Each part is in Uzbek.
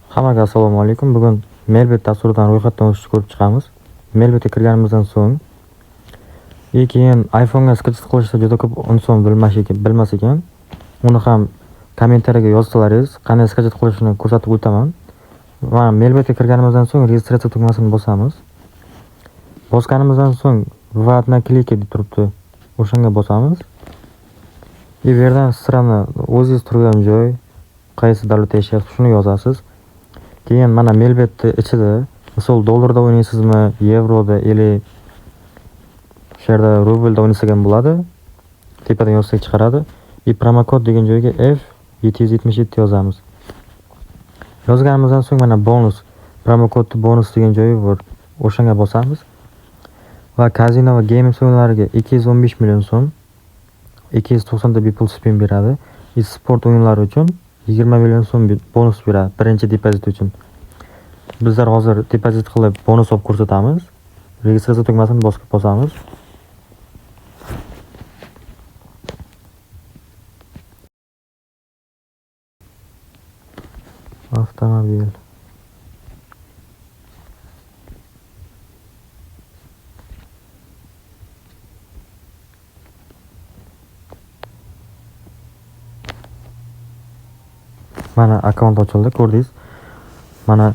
Hammaga assalomu alaykum. Bugun Melbet dasturidan ro'yxatdan o'tishni ko'rib chiqamiz. Melbetga kirganimizdan so'ng keyin iPhone'ga sketch qilishda juda ko'p inson bilmas ekan. Uni ham kommentariyaga yozsalaringiz, qanday sketch qilishni ko'rsatib o'taman. Va Melbetga kirganimizdan so'ng registratsiya tugmasini bosamiz. Bosganimizdan so'ng "Вводna kliki" deb turibdi. O'shanga bosamiz. Bu yerdan strana o'zingiz turgan joy, qaysi davlatda yashayapsiz shuni yozasiz. Keyin mana Melbetni ichida, misol dollarda o'ynaysizmi, yevroda, o'sha yerda rublda o'ynasak ham bo'ladi. Tepadan yozsak chiqaradi. Promokod degan joyga F777 yozamiz. Yozganimizdan so'ng mana bonus, promokod bonus degan joyi bor. O'shanga bosamiz. Va kazino va gaming o'yinlariga 215 million so'm, 290 ta bepul spin beradi. Sport o'yinlari uchun 20 million so'm bonus beradi birinchi depozit uchun. Bizlar hozir depozit qilib bonus olib ko'rsatamiz. Registratsiya tugmasini bosamiz. Avtomobil. Mana akkaunt ochildi, ko'rdingiz. Mana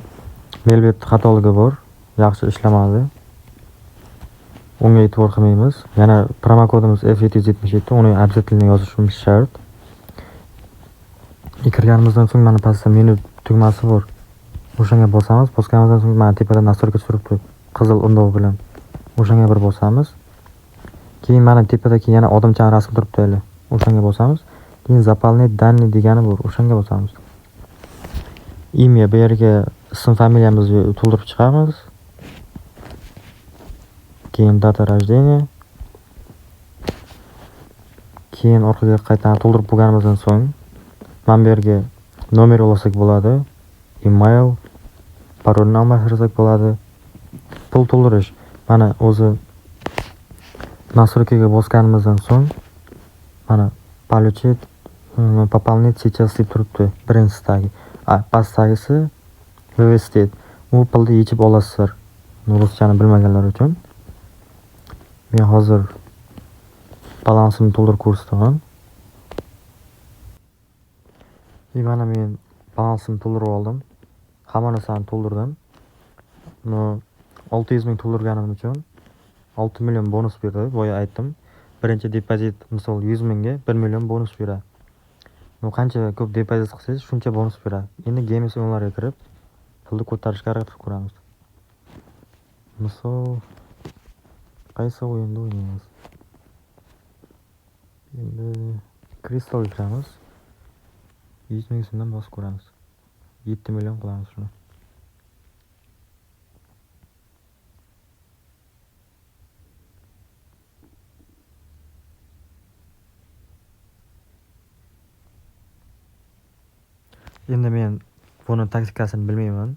Melbet xatoligi bor, yaxshi ishlamadi. Unga e'tibor qilmaymiz. Yana promokodimiz F777, uni обязательно yozishimiz shart. Kirganimizdan so'ng mana pastda menu tugmasi bor. O'shanga bosamiz. Bosganimizdan so'ng mana tepada настройка turibdi, qizil undov bilan. O'shanga bir bosamiz. Keyin mana tepada yana odamcha rasmi turibdi. O'shanga bosamiz. Keyin zaполнить данные degani bor. O'shanga bosamiz. Imya, bu yerga ism familiyamizni to'ldirib chiqamiz. Keyin data рождения. Keyin orqaga qaytadan to'ldirib bo'lganimizdan so'ng mana bu yerga nomer yozsak bo'ladi. Email, parolni almashtirsak bo'ladi. Pul to'ldirish. Mana o'zi настройкаga bosganimizdan so'ng mana получить, пополнить сейчас deb turibdi birinchisidagi. Pastdagisi вывести. U pulni yechib olasizlar. Ruschani bilmaganlar uchun. Men hozir balansimni to'ldirib ko'rsataman. Mana men balansimni to'ldirib oldim. Hamma narsani to'ldirdim. 600 ming to'ldirganim uchun 6 million bonus berdi. Boya aytdim. Birinchi depozit misol 100 mingga 1 million bonus beradi. Qancha ko'p depozit qilsangiz, shuncha bonus beradi. Endi gaming o'yinlariga kirib, pulni ko'tarishga harakat qilib ko'ramiz. Misol qaysi o'yinda o'ynaymiz? Endi Crystal kiramiz. 100 ming so'mdan bosib ko'ramiz. 7 million qilamiz shuni. Endi men buni taktikasini bilmayman.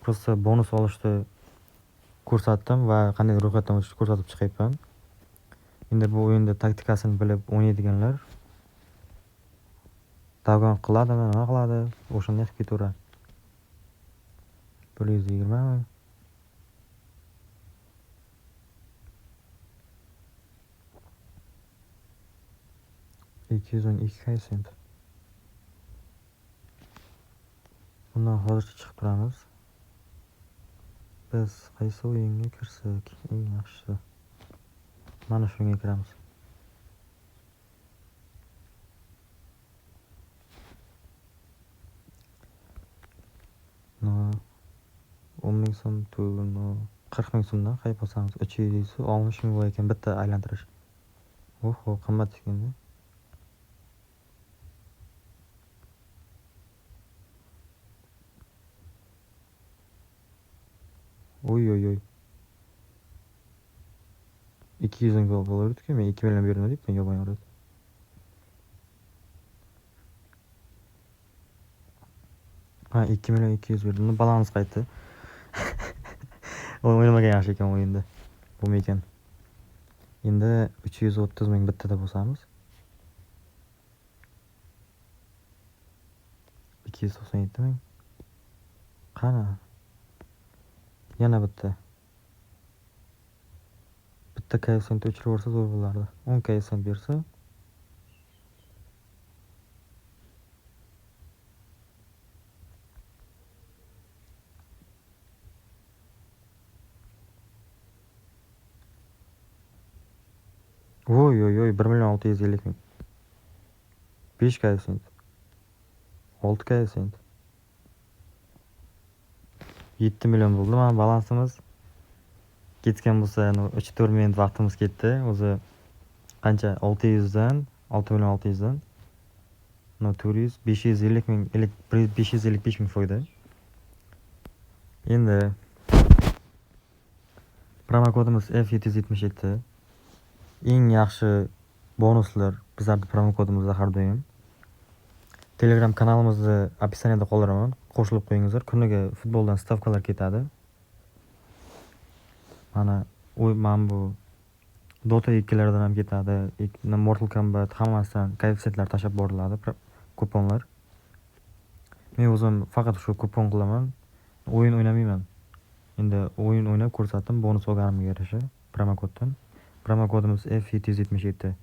Prosta bonus olishni ko'rsatdim va qanday ro'yxatdan o'tishni ko'rsatib chiqayapman. Endi bu o'yinda taktikasini bilib o'ynaydiganlar davgon qiladimi, nima qiladi, o'shanda ketaveradi. 120 212 sent. Bundan hozircha chiqib turamiz. Biz qaysi o'yinga kirsak eng yaxshi? Mana shunga kiramiz. No 10 ming so'm to'lni 40 ming so'mdan qayb bosamiz. 300 60 ming bo'lar ekan bitta aylantirish. Oho, qimmat ekan-da. Oy. 200 ming bo'lardi-ku, men 2 million berdim deb men yomon yo'radi. Ha, 2 million 200 berdim. Balans qaytdi. O'ynamagan yaxshi ekan o'yinda. Bo'lmaykan. Endi 330 ming bittada bosamiz. 297 ming. Qani? Yana bitta koeffitsient o'chirib yuborsa zo'r bo'lardi. 10 koeffitsient bersa. Voy, 1.650.000. 5 koeffitsient. 6 koeffitsient. 7 million bo'ldi. Mana balansimiz ketgan bo'lsa, 3-4 minut vaqtimiz ketdi. O'zi qancha? 600 dan 6.600 dan 400 550.000 555.000 foyda. Endi promo kodimiz F777. Eng yaxshi bonuslar bizning promo kodimizda har doim. Telegram kanalimizni описаниеda qoldiraman. Qo'shilib qo'yingizlar. Kuniga futboldan stavkalar ketadi. Mana bu Dota 2lardan ham ketadi. Mortal Kombat hammasidan koeffitsiyentlar tashab boriladi, kuponlar. Men o'zim faqat shu kupon qilaman. O'yin o'ynamayman. Endi o'yin o'ynab ko'rsatdim bonus olganimga yarasha promo koddan. Promo kodimiz F777.